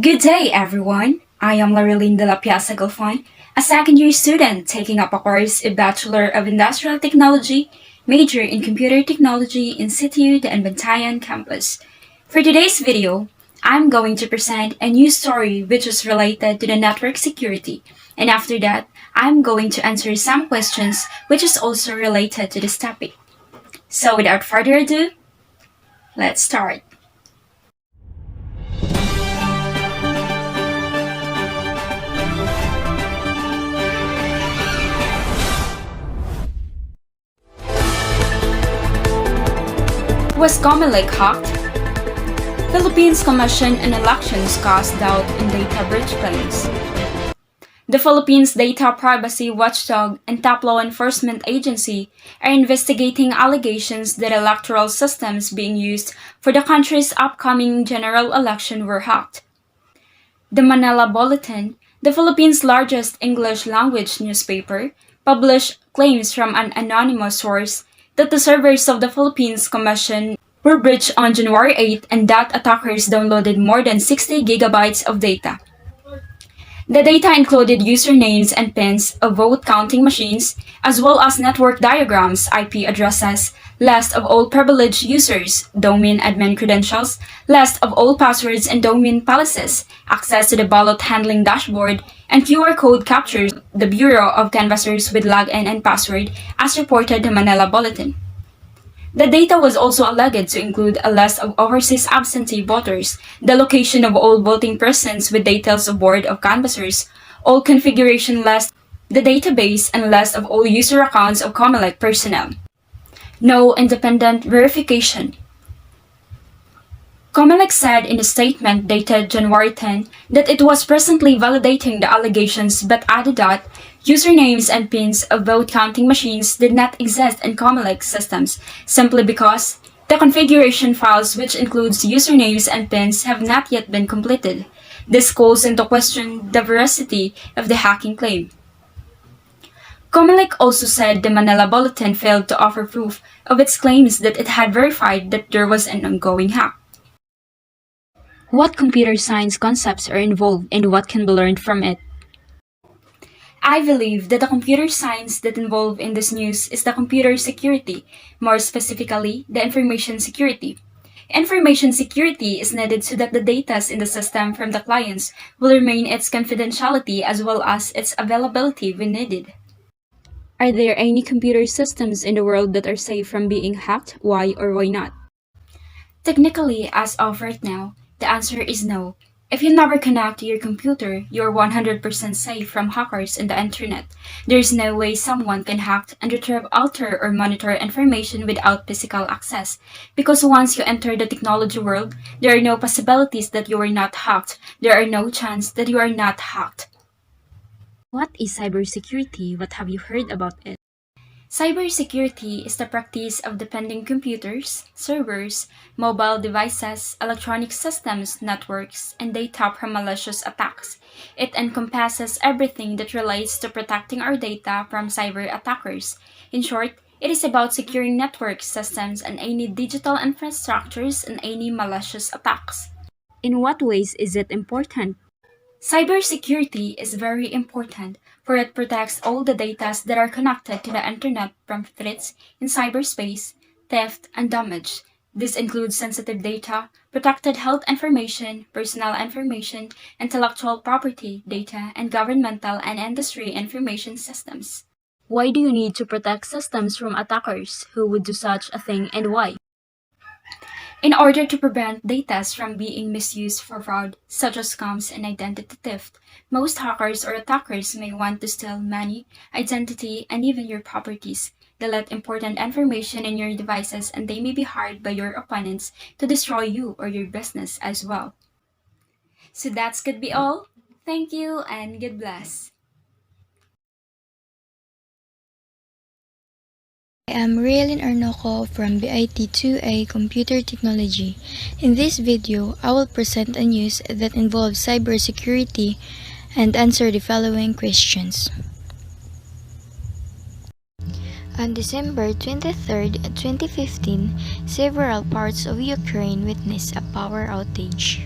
Good day, everyone. I am Larilyn de la Piazza Galfon, a second-year student taking up a course in Bachelor of Industrial Technology, major in Computer Technology in CTU, the Bantayan campus. For today's video, I'm going to present a news story which is related to the network security, and after that, I'm going to answer some questions which is also related to this topic. So without further ado, let's start. Was Comelec hacked? Philippines Commission on Elections caused doubt in data breach claims. The Philippines Data Privacy Watchdog and top law enforcement agency are investigating allegations that electoral systems being used for the country's upcoming general election were hacked. The Manila Bulletin, the Philippines' largest English-language newspaper, published claims from an anonymous source that the servers of the Philippines Commission were breached on January 8 and that attackers downloaded more than 60 gigabytes of data. The data included usernames and pins of vote counting machines, as well as network diagrams, IP addresses, list of all privileged users, domain admin credentials, list of all passwords and domain policies, access to the ballot handling dashboard, and QR code captures the Bureau of Canvassers with login and password, as reported the Manila Bulletin. The data was also alleged to include a list of overseas absentee voters, the location of all voting persons with details of board of canvassers, all configuration lists, the database, and list of all user accounts of Comelec personnel. No independent verification. Comelec said in a statement dated January 10 that it was presently validating the allegations but added that usernames and pins of vote counting machines did not exist in Comelec systems simply because the configuration files, which includes usernames and pins, have not yet been completed. This calls into question the veracity of the hacking claim. Comelec also said the Manila Bulletin failed to offer proof of its claims that it had verified that there was an ongoing hack. What computer science concepts are involved and what can be learned from it? I believe that the computer science that involved in this news is the computer security, more specifically, the information security. Information security is needed so that the data in the system from the clients will remain its confidentiality as well as its availability when needed. Are there any computer systems in the world that are safe from being hacked? Why or why not? Technically, as of right now, the answer is no. If you never connect to your computer, you're 100% safe from hackers in the internet. There is no way someone can hack and retrieve, alter, or monitor information without physical access. Because once you enter the technology world, there are no possibilities that you are not hacked. There are no chance that you are not hacked. What is cybersecurity? What have you heard about it? Cybersecurity is the practice of defending computers, servers, mobile devices, electronic systems, networks, and data from malicious attacks. It encompasses everything that relates to protecting our data from cyber attackers. In short, it is about securing network systems and any digital infrastructures and any malicious attacks. In what ways is it important? Cybersecurity is very important, for it protects all the data that are connected to the internet from threats in cyberspace, theft, and damage. This includes sensitive data, protected health information, personal information, intellectual property data, and governmental and industry information systems. Why do you need to protect systems from attackers? Who would do such a thing and why? In order to prevent data from being misused for fraud, such as scams and identity theft, most hackers or attackers may want to steal money, identity, and even your properties. Delete important information in your devices, and they may be hired by your opponents to destroy you or your business as well. So that could be all. Thank you and God bless. I am Rielin Arnoco from BIT2A Computer Technology. In this video, I will present a news that involves cybersecurity and answer the following questions. On December 23, 2015, several parts of Ukraine witnessed a power outage.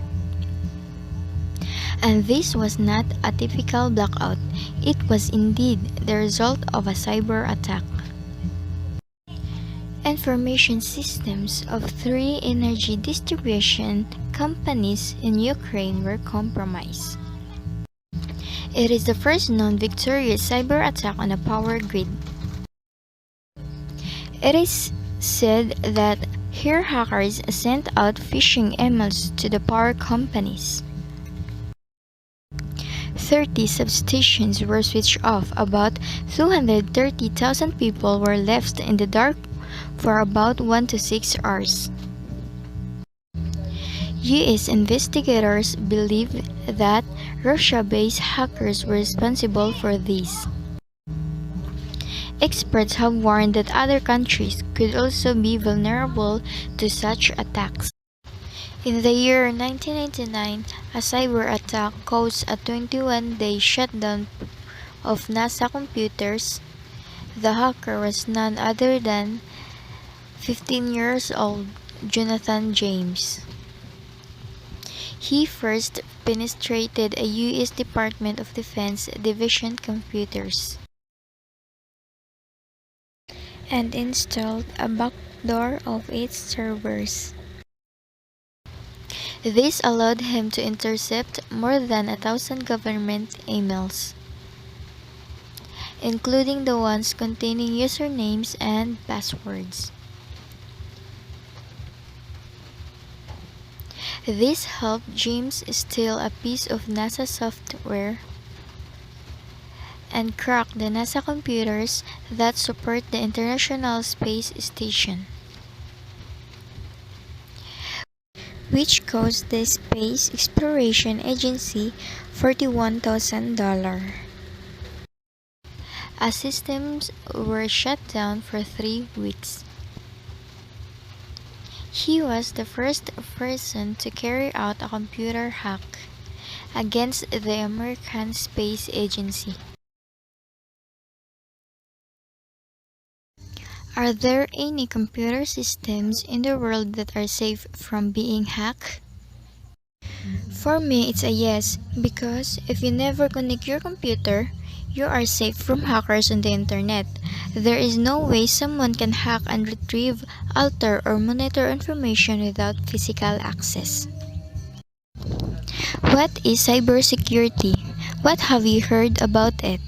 And this was not a typical blackout, it was indeed the result of a cyber attack. Information systems of 3 energy distribution companies in Ukraine were compromised. It is the first known victorious cyber attack on a power grid. It is said that here hackers sent out phishing emails to the power companies. 30 substations were switched off. About 230,000 people were left in the dark for about 1 to 6 hours. US investigators believe that Russia-based hackers were responsible for this. Experts have warned that other countries could also be vulnerable to such attacks. In the year 1999, a cyber attack caused a 21-day shutdown of NASA computers. The hacker was none other than 15 years old Jonathan James. He first penetrated a U.S. Department of Defense division computers and installed a backdoor of its servers. This allowed him to intercept more than 1,000 government emails, including the ones containing usernames and passwords. This helped James steal a piece of NASA software and crack the NASA computers that support the International Space Station, which cost the Space Exploration Agency $41,000. As systems were shut down for 3 weeks. He was the first person to carry out a computer hack against the American Space Agency. Are there any computer systems in the world that are safe from being hacked? For me, it's a yes, because if you never connect your computer, you are safe from hackers on the internet. There is no way someone can hack and retrieve, alter, or monitor information without physical access. What is cybersecurity? What have you heard about it?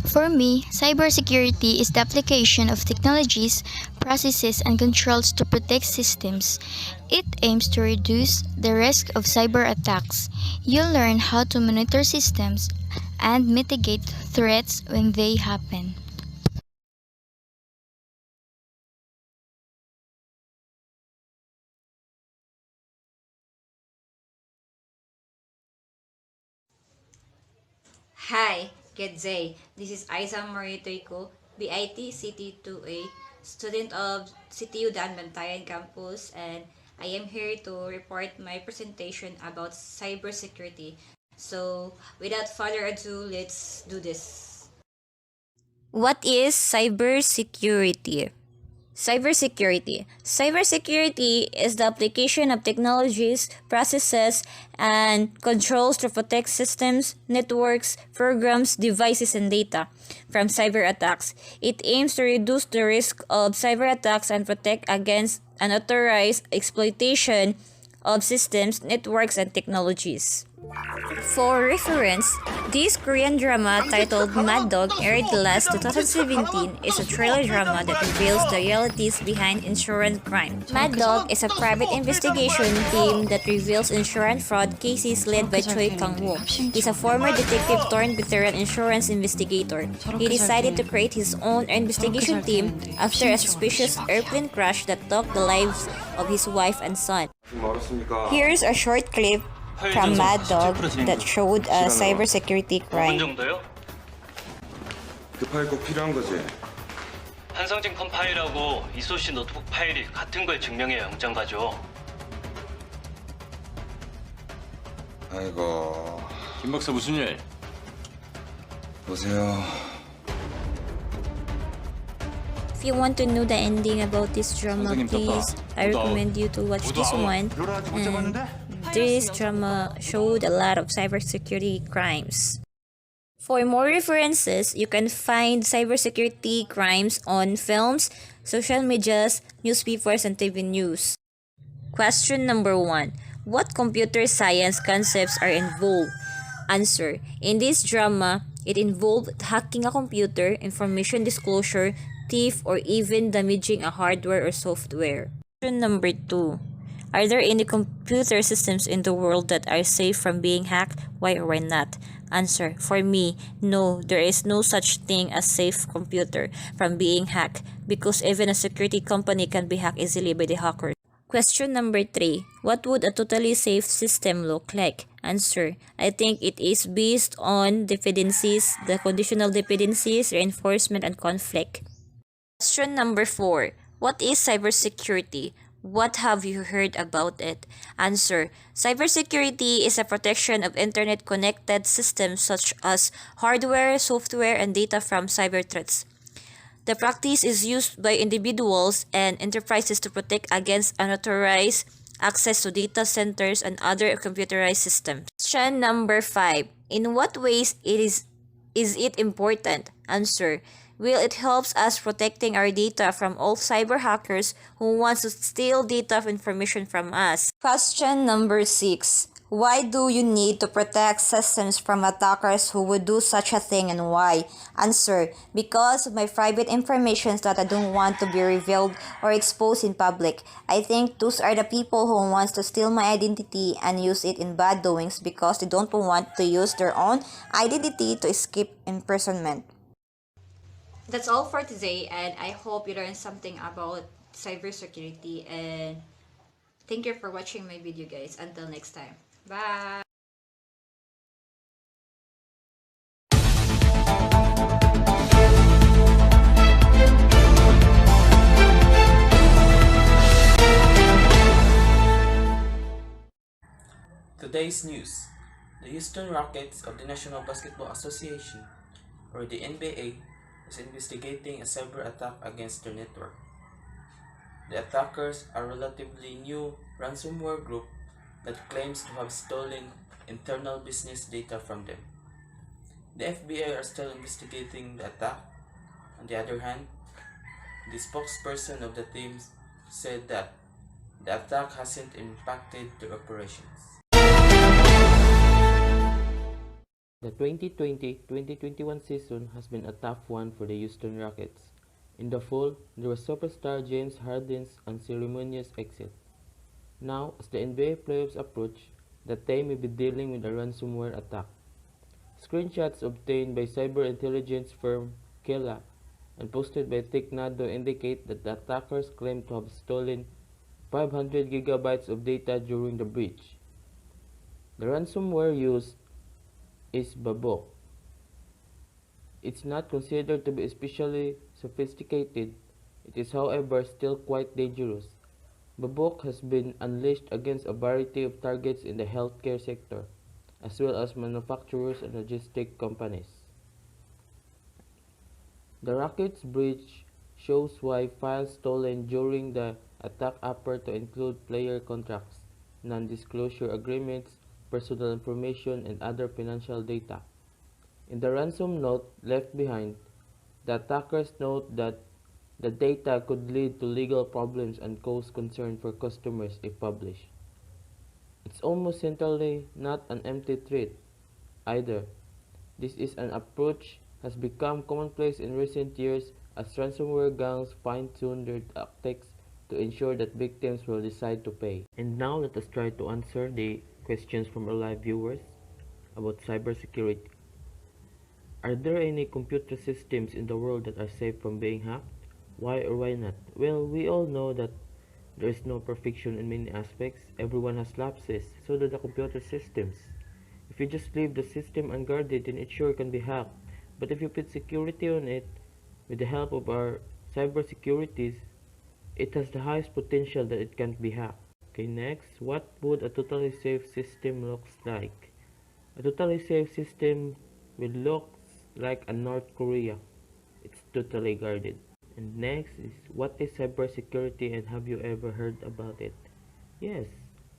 For me, cybersecurity is the application of technologies, processes, and controls to protect systems. It aims to reduce the risk of cyber attacks. You'll learn how to monitor systems and mitigate threats when they happen. Hi, good day. This is Aiza Moritoiko, BIT CT2A, student of CTU Bantayan Campus, and I am here to report my presentation about cybersecurity. So, without further ado, let's do this. What is cybersecurity? Cybersecurity. Cybersecurity is the application of technologies, processes, and controls to protect systems, networks, programs, devices, and data from cyber attacks. It aims to reduce the risk of cyber attacks and protect against unauthorized exploitation of systems, networks, and technologies. For reference, this Korean drama titled Mad Dog, aired last 2017, is a thriller drama that reveals the realities behind insurance crime. Mad Dog is a private investigation team that reveals insurance fraud cases led by Choi Kang-woo. He's a former detective turned veteran insurance investigator. He decided to create his own investigation team after a suspicious airplane crash that took the lives of his wife and son. Here's a short clip from Mad Dog that showed a cybersecurity crime. 정도요? 그 파일 꼭 필요한 거지? 한성진 컴파일하고 이소씨 노트북 파일이 같은 걸 증명해야 영장 가죠. 아이고. 김 박사 무슨 일? 보세요. If you want to know the ending about this drama, please, I recommend you to watch this one. And This drama showed a lot of cybersecurity crimes. For more references, you can find cybersecurity crimes on films, social medias, newspapers, and TV news. Question number 1. What computer science concepts are involved? Answer. In this drama, it involved hacking a computer, information disclosure, thief, or even damaging a hardware or software. Question number 2. Are there any computer systems in the world that are safe from being hacked? Why or why not? Answer. For me, no, there is no such thing as safe computer from being hacked because even a security company can be hacked easily by the hackers. Question number 3. What would a totally safe system look like? Answer. I think it is based on dependencies, the conditional dependencies, reinforcement, and conflict. Question number 4. What is cybersecurity? What have you heard about it? Answer. Cybersecurity is a protection of internet-connected systems such as hardware, software, and data from cyber threats. The practice is used by individuals and enterprises to protect against unauthorized access to data centers and other computerized systems. Question number 5. In what ways is it important? Answer. Well, it helps us protecting our data from all cyber hackers who want to steal data information from us. Question number 6. Why do you need to protect systems from attackers who would do such a thing and why? Answer. Because of my private information that I don't want to be revealed or exposed in public. I think those are the people who want to steal my identity and use it in bad doings because they don't want to use their own identity to escape imprisonment. That's all for today, and I hope you learned something about cybersecurity, and thank you for watching my video, guys. Until next time. Bye! Today's news. The Houston Rockets of the National Basketball Association, or the NBA, is investigating a cyber attack against their network. The attackers are a relatively new ransomware group that claims to have stolen internal business data from them. The FBI are still investigating the attack. On the other hand, the spokesperson of the team said that the attack hasn't impacted their operations. The 2020-2021 season has been a tough one for the Houston Rockets. In the fall, there was superstar James Harden's unceremonious exit. Now, as the NBA playoffs approach, the team may be dealing with a ransomware attack. Screenshots obtained by cyber intelligence firm Kela and posted by Ticnado indicate that the attackers claim to have stolen 500 gigabytes of data during the breach. The ransomware used is Babok. It's not considered to be especially sophisticated. It is, however, still quite dangerous. Babok has been unleashed against a variety of targets in the healthcare sector, as well as manufacturers and logistic companies. The Rockets breach shows why files stolen during the attack appear to include player contracts, non-disclosure agreements, personal information, and other financial data. In the ransom note left behind, the attackers note that the data could lead to legal problems and cause concern for customers if published. It's almost certainly not an empty threat either. This is an approach has become commonplace in recent years as ransomware gangs fine-tune their tactics to ensure that victims will decide to pay. And now let us try to answer the questions from our live viewers about cybersecurity. Are there any computer systems in the world that are safe from being hacked? Why or why not? Well, we all know that there is no perfection in many aspects. Everyone has lapses, so do the computer systems. If you just leave the system unguarded, then it sure can be hacked. But if you put security on it, with the help of our cybersecurities, it has the highest potential that it can't be hacked. Okay, next, what would a totally safe system looks like? A totally safe system will look like a North Korea. It's totally guarded. And next is, what is cybersecurity and have you ever heard about it? Yes,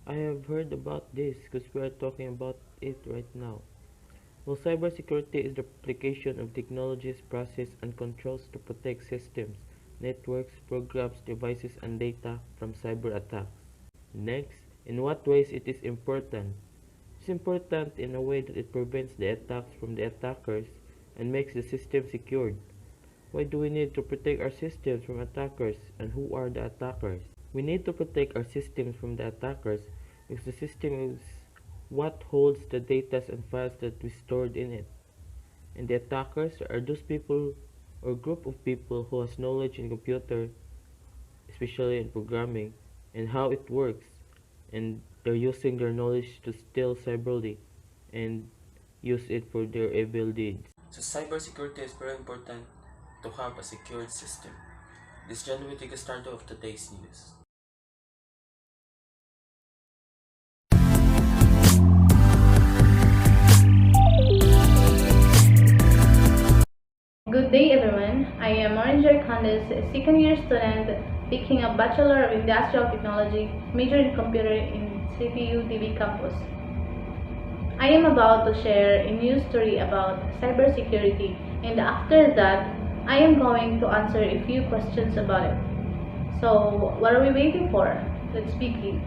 I have heard about this because we are talking about it right now. Well, cybersecurity is the application of technologies, process, and controls to protect systems, networks, programs, devices, and data from cyber attacks. Next, in what ways it is important? It's important in a way that it prevents the attacks from the attackers and makes the system secured. Why do we need to protect our systems from attackers, and who are the attackers? We need to protect our systems from the attackers because the system is what holds the data and files that we stored in it. And the attackers are those people or group of people who has knowledge in computer, especially in programming, and how it works. And they're using their knowledge to steal cyberly and use it for their evil deeds. So cybersecurity is very important to have a secured system. This generally take a start of today's news. Good day everyone, I am Orange Candace, a second year student taking a Bachelor of Industrial Technology, major in computer in CPU TV campus. I am about to share a news story about cybersecurity, and after that, I am going to answer a few questions about it. So, what are we waiting for? Let's begin.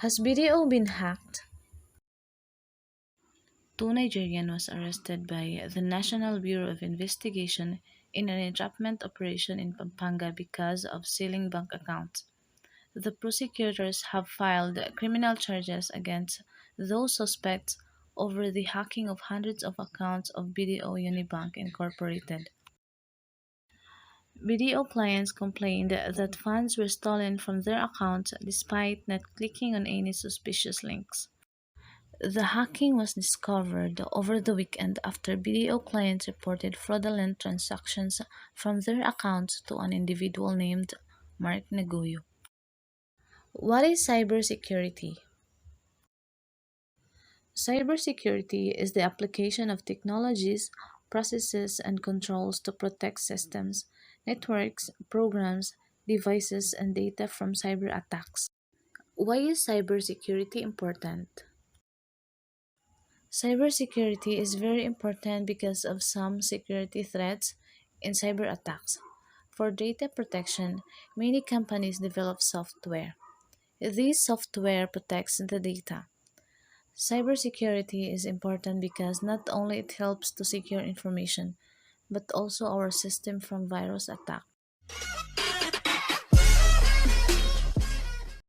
Has BDO been hacked? Two Nigerians was arrested by the National Bureau of Investigation in an entrapment operation in Pampanga because of stealing bank accounts. The prosecutors have filed criminal charges against those suspects over the hacking of hundreds of accounts of BDO Unibank Incorporated. BDO clients complained that funds were stolen from their accounts despite not clicking on any suspicious links. The hacking was discovered over the weekend after BDO clients reported fraudulent transactions from their accounts to an individual named Mark Negoyo. What is cybersecurity? Cybersecurity is the application of technologies, processes, and controls to protect systems, networks, programs, devices, and data from cyber attacks. Why is cybersecurity important? Cybersecurity is very important because of some security threats in cyber attacks. For data protection, many companies develop software. This software protects the data. Cybersecurity is important because not only it helps to secure information, but also our system from virus attack.